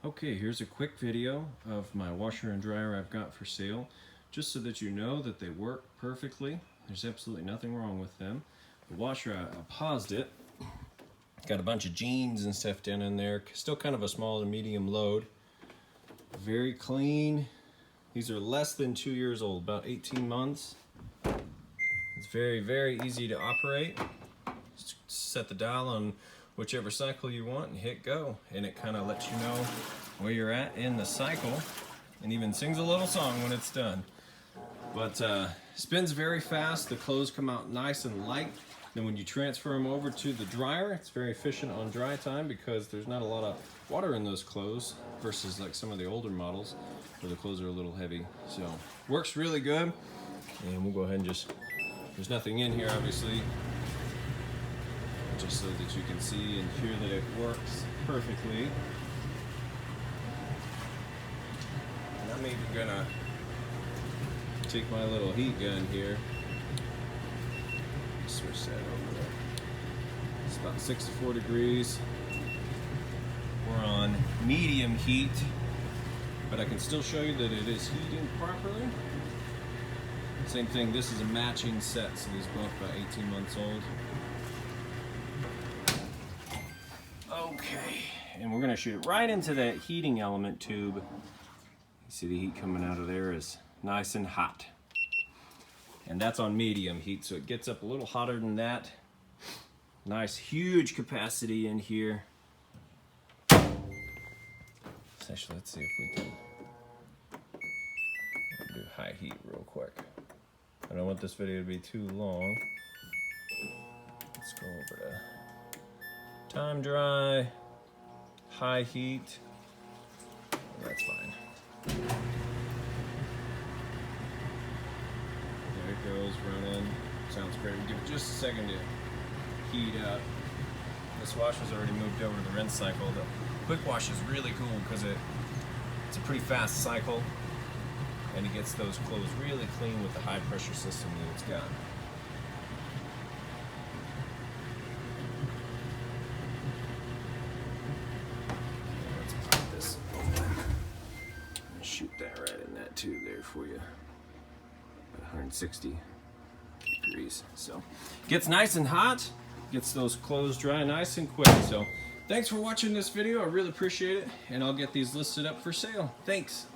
Okay, here's a quick video of my washer and dryer I've got for sale, just so that you know that they work perfectly. There's absolutely nothing wrong with them. The washer, I paused it. Got a bunch of jeans and stuff down in there. Still kind of a small to medium load. Very clean. These are less than 2 years old, about 18 months. It's very, very easy to operate. Just set the dial on whichever cycle you want and hit go, and it kind of lets you know where you're at in the cycle, and even sings a little song when it's done. But spins very fast. The clothes come out nice and light. Then when you transfer them over to the dryer, it's very efficient on dry time because there's not a lot of water in those clothes versus like some of the older models where the clothes are a little heavy. So works really good, and we'll go ahead and just, there's nothing in here obviously, just so that you can see and hear that it works perfectly. And I'm even gonna take my little heat gun here, switch that over there. It's about 64 degrees. We're on medium heat, but I can still show you that it is heating properly. Same thing, this is a matching set, so these both about 18 months old. Okay, and we're gonna shoot it right into that heating element tube. You see the heat coming out of there is nice and hot. And that's on medium heat, so it gets up a little hotter than that. Nice, huge capacity in here. Actually, let's see if we can do high heat real quick. I don't want this video to be too long. Let's go over to time dry, high heat. That's fine. There it goes, running. Sounds great. We'll give it just a second to heat up. This washer's already moved over to the rinse cycle. The quick wash is really cool because it's a pretty fast cycle, and it gets those clothes really clean with the high pressure system that it's got. Let's pop this open. Shoot that right in that tube there for you. About 160 degrees. So gets nice and hot, gets those clothes dry nice and quick. So thanks for watching this video. I really appreciate it, and I'll get these listed up for sale. Thanks.